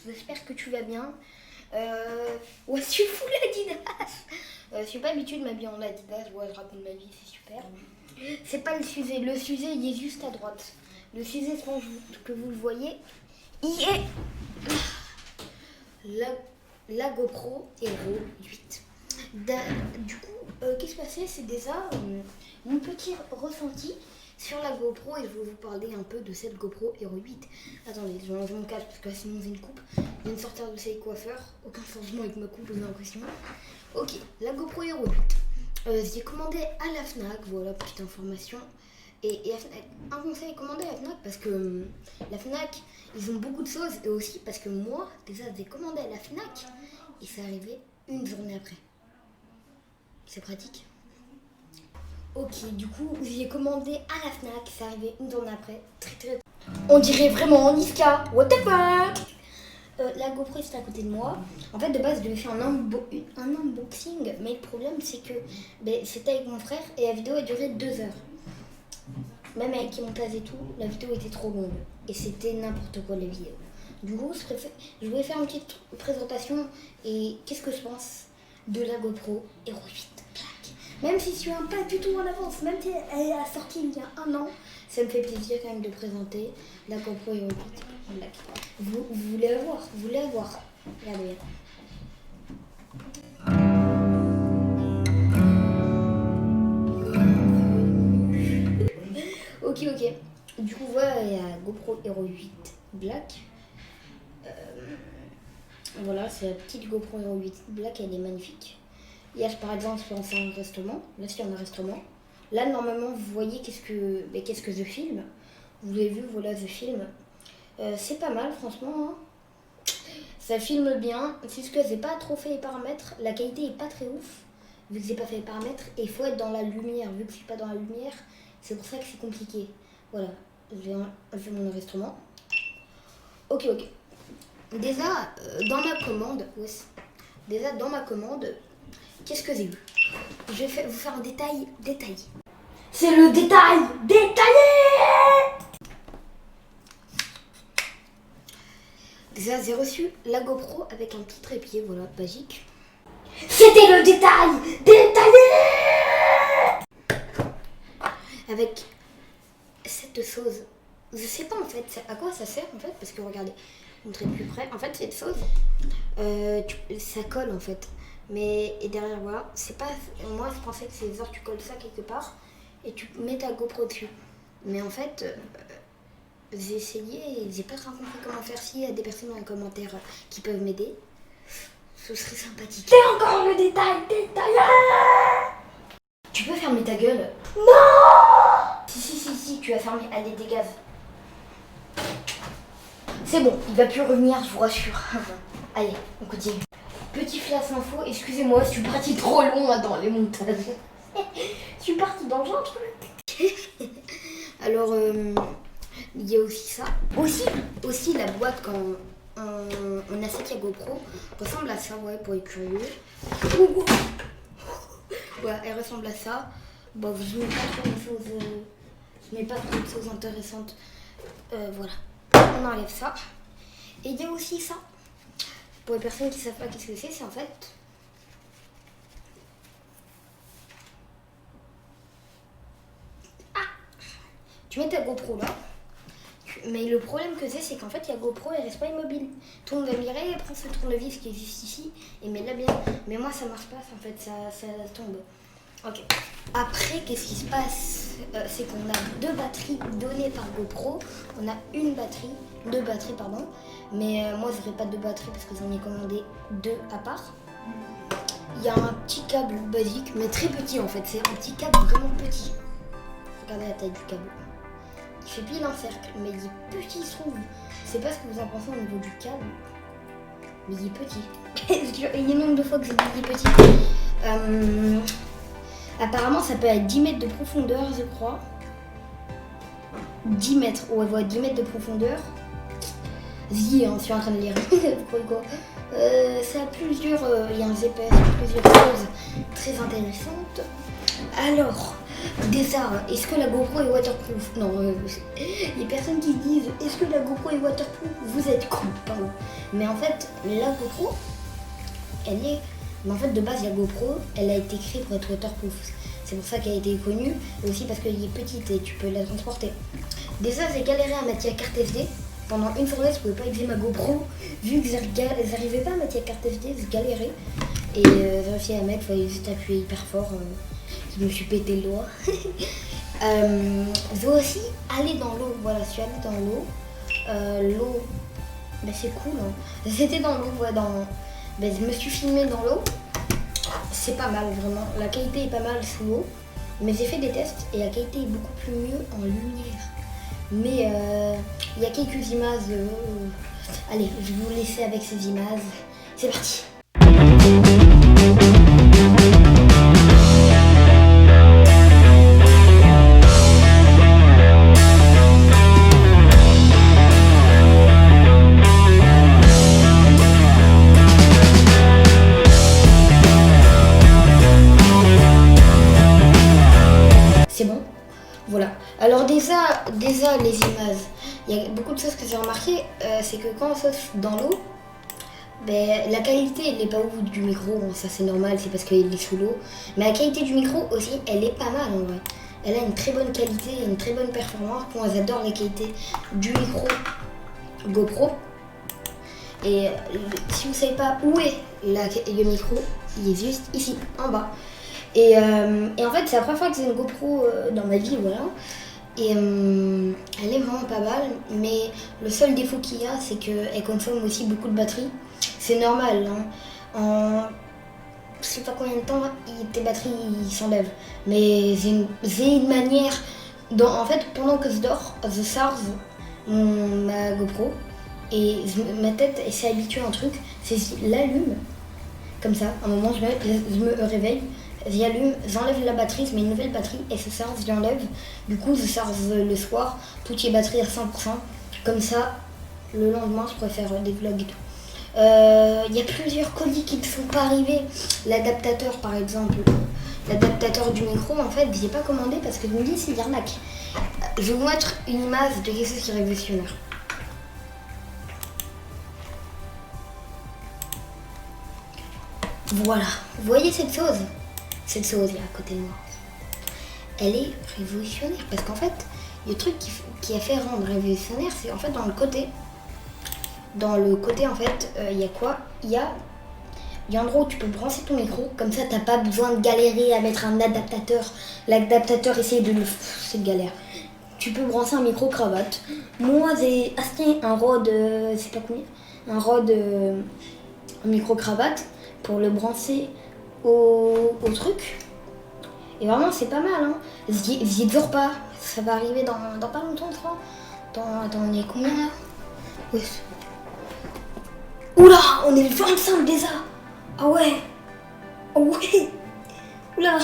j'espère que tu vas bien. Ouais, je suis full Adidas. Je suis pas habituée de m'habiller en Adidas, ouais, je raconte ma vie, c'est super. C'est pas le sujet il est juste à droite. Le sujet, je pense que vous le voyez, il est la GoPro Hero 8. Du coup, qu'est-ce que c'est? C'est déjà mon petit ressenti sur la GoPro et je vais vous parler un peu de cette GoPro Hero 8. Attendez, je vais enlever mon casque parce que sinon j'ai une coupe. Je viens de sortir de chez coiffeur. Aucun changement avec ma coupe, j'ai l'impression. Ok, la GoPro Hero 8. J'ai commandé à la Fnac, voilà, petite information. Et un conseil, commandé à la Fnac parce que la Fnac, ils ont beaucoup de choses. Et aussi parce que moi, déjà, j'ai commandé à la Fnac et c'est arrivé une journée après. C'est pratique. Ok, du coup, j'ai commandé à la Fnac, c'est arrivé une journée après. Très. On dirait vraiment Niska. What the fuck? La GoPro est à côté de moi. En fait, de base, je devais faire un unboxing, mais le problème, c'est que c'était avec mon frère et la vidéo a duré 2 heures. Même avec les montages et tout, la vidéo était trop longue. Et c'était n'importe quoi, les vidéos. Du coup, je voulais faire une petite présentation et qu'est-ce que je pense de la GoPro Hero 8. Même si je suis pas du tout en avance, même si elle a sorti il y a 1 an, ça me fait plaisir quand même de présenter la GoPro Hero 8 Black. Vous voulez la voir? Vous voulez la voir? Regardez. Ok. Du coup, voilà, il y a GoPro Hero 8 Black. Voilà, c'est la petite GoPro Hero 8 Black, elle est magnifique. Hier, par exemple, je suis en enregistrement. Là, c'est un enregistrement. Là, normalement, vous voyez qu'est-ce que je filme. Vous l'avez vu, voilà, je filme. C'est pas mal, franchement. Hein. Ça filme bien. C'est ce que j'ai pas trop fait les paramètres. La qualité est pas très ouf, vu que j'ai pas fait les paramètres. Et il faut être dans la lumière. Vu que je suis pas dans la lumière, c'est pour ça que c'est compliqué. Voilà, j'ai mon enregistrement. Ok. Déjà, dans ma commande, qu'est-ce que j'ai eu? Je vais vous faire un détail détaillé. C'est le détail détaillé! Déjà, j'ai reçu la GoPro avec un petit trépied, voilà, magique. C'était le détail détaillé! Avec cette chose, je sais pas en fait à quoi ça sert en fait, parce que regardez, je vous montrer de plus près. En fait, cette chose, ça colle en fait. Mais et derrière, voilà, c'est pas. Moi, je pensais que c'est genre tu colles ça quelque part et tu mets ta GoPro dessus. Mais en fait, j'ai essayé et j'ai pas trop compris comment faire. S'il y a des personnes dans les commentaires qui peuvent m'aider, ce serait sympathique. C'est encore le détail détaillé. Tu peux fermer ta gueule? Non. Si, tu as fermé. Allez, dégage. C'est bon, il va plus revenir, je vous rassure. Allez, on continue. Petit flash info, excusez-moi, je suis partie trop loin dans les montages. Je suis partie dans un truc. Alors, il y a aussi ça. Aussi la boîte quand on achète la GoPro ressemble à ça, ouais, pour les curieux. Ouais, elle ressemble à ça. Bon, je mets pas trop de choses intéressantes. Voilà, on enlève ça. Et il y a aussi ça. Pour les personnes qui ne savent pas qu'est-ce que c'est en fait... Tu mets ta GoPro là. Mais le problème que c'est qu'en fait, la GoPro, elle reste pas immobile. Tout le monde va me dire, prends ce tournevis qui existe ici et mets-la bien. Mais moi, ça marche pas, en fait, ça tombe. Ok. Après, qu'est-ce qui se passe? C'est qu'on a 2 batteries données par GoPro. On a deux batteries, pardon. Mais moi, je n'aurai pas 2 batteries parce que j'en ai commandé 2 à part. Il y a un petit câble basique, mais très petit en fait. C'est un petit câble vraiment petit. Regardez la taille du câble. Il fait pile un cercle, mais il est petit, je trouve. Je sais pas ce que vous en pensez au niveau du câble, mais il est petit. Il y a nombre de fois que j'ai dit il est petit. Apparemment, ça peut être 10 mètres de profondeur, je crois. 10 mètres, ouais, voilà, 10 mètres de profondeur. Je suis en train de lire. Vous croyez quoi? Ça a plusieurs. Il y a un GPS, plusieurs choses très intéressantes. Alors, Déjà, est-ce que la GoPro est waterproof? Non, les personnes qui disent est-ce que la GoPro est waterproof, vous êtes con, pardon. Mais en fait, la GoPro, elle est... Mais en fait, de base, la GoPro, elle a été créée pour être waterproof. C'est pour ça qu'elle a été connue, et aussi parce qu'elle est petite et tu peux la transporter. Déjà, j'ai galéré à mettre la carte SD. Pendant une journée, je pouvais pas utiliser ma GoPro. Vu que j'arrivais pas à mettre la carte SD, j'ai galéré. Et j'ai réussi à la mettre, il fallait juste appuyer hyper fort. Je me suis pété le doigt. J'ai aussi allé dans l'eau. Voilà, je suis allée dans l'eau. L'eau, ben, c'est cool. Hein. J'étais dans l'eau, ouais, ben, je me suis filmée dans l'eau. C'est pas mal, vraiment. La qualité est pas mal sous l'eau. Mais j'ai fait des tests et la qualité est beaucoup plus mieux en lumière. Mais il y a quelques images. Allez, je vais vous laisser avec ces images. C'est parti. C'est bon? Voilà. Alors déjà les images. Il y a beaucoup de choses que j'ai remarqué, c'est que quand on saute dans l'eau, ben, la qualité elle n'est pas au bout du micro, bon, ça c'est normal, c'est parce qu'il est sous l'eau. Mais la qualité du micro aussi, elle est pas mal en vrai. Elle a une très bonne qualité, une très bonne performance. Moi j'adore la qualité du micro GoPro. Et si vous ne savez pas où est le micro, il est juste ici, en bas. Et en fait, c'est la première fois que j'ai une GoPro dans ma vie, voilà. Et elle est vraiment pas mal, mais le seul défaut qu'il y a, c'est qu'elle consomme aussi beaucoup de batterie. C'est normal, hein. En je sais pas combien de temps, tes batteries s'enlèvent. Mais j'ai une manière, en fait, pendant que je dors, je charge ma GoPro et ma tête s'est habituée à un truc, c'est que je l'allume, comme ça, à un moment je me réveille. J'allume, j'enlève la batterie, je mets une nouvelle batterie et se charge, j'enlève. Du coup, je charge le soir, toutes les batteries à 100%. Comme ça, le lendemain, je pourrais faire des vlogs et tout. Il y a plusieurs colis qui ne sont pas arrivés. L'adaptateur, par exemple, l'adaptateur du micro, en fait, je l'ai pas commandé parce que je me dis c'est de l'arnaque. Je vais vous mettre une image de quelque chose qui est révolutionnaire. Voilà, vous voyez cette chose? Cette chose là à côté de moi, elle est révolutionnaire parce qu'en fait, le truc qui a fait rendre révolutionnaire, c'est en fait dans le côté en fait, il y a quoi? Il y a un endroit où tu peux brancher ton micro, comme ça t'as pas besoin de galérer à mettre un adaptateur. L'adaptateur essaye de le... c'est galère. Tu peux brancher un micro cravate. Moi j'ai acheté un Rode, c'est pas combien, un Rode micro cravate pour le brancher au truc. Et vraiment c'est pas mal, hein. J'y dors pas. Ça va arriver dans pas longtemps, je crois. Attends, on est combien là? Oui. Oula, on est le 25 déjà. Ah ouais. Oh ouais. Oula.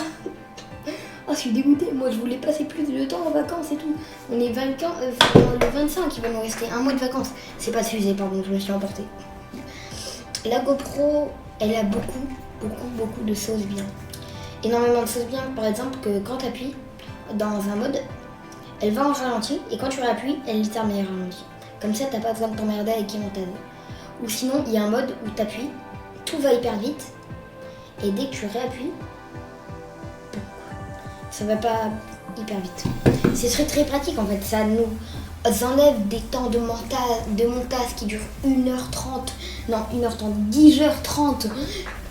Ah, je suis dégoûtée. Moi je voulais passer plus de temps en vacances et tout. On est le 25, il va nous rester un mois de vacances. C'est pas suffisant, pardon, je me suis emportée. La GoPro, elle a beaucoup de choses bien. Énormément de choses bien. Par exemple, que quand tu appuies dans un mode, elle va en ralenti et quand tu réappuies, elle termine en ralenti. Comme ça, t'as pas besoin de t'emmerder avec qui montage. Ou sinon, il y a un mode où tu appuies, tout va hyper vite et dès que tu réappuies, ça va pas hyper vite. C'est très pratique en fait. Ça nous enlève des temps de montage qui durent 1h30. Non, 1h30, 10h30.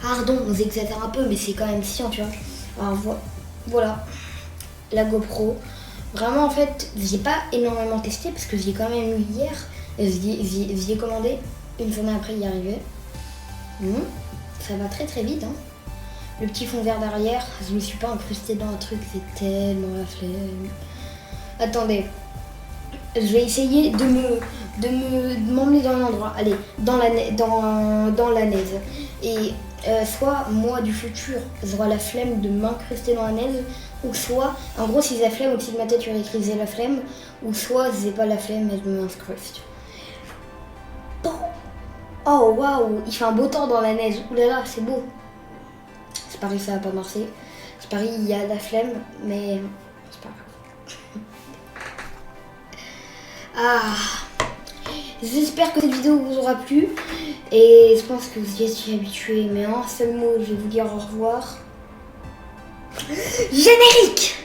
Pardon, on exagère un peu, mais c'est quand même chiant, tu vois. Alors voilà, la GoPro. Vraiment, en fait, j'ai pas énormément testé parce que j'ai quand même eu hier. J'y ai commandé. Une journée après y arriver. Ça va très vite, hein. Le petit fond vert derrière, je me suis pas incrustée dans un truc, c'est tellement la flemme. Attendez, je vais essayer de m'emmener dans un endroit. Allez, dans la neige. Et soit moi du futur, j'aurai la flemme de m'incruster dans la neige, ou soit, en gros, si j'ai la flemme, au-dessus de ma tête, tu aurais écrit j'ai la flemme, ou soit j'ai pas la flemme et je m'incruste. Oh waouh, il fait un beau temps dans la neige. Ouh là là, c'est beau. C'est pareil, ça va pas marcher. Paris, il y a la flemme, mais c'est pas grave. Ah, j'espère que cette vidéo vous aura plu. Et je pense que vous y êtes habitués. Mais en un seul mot, je vais vous dire au revoir. Générique!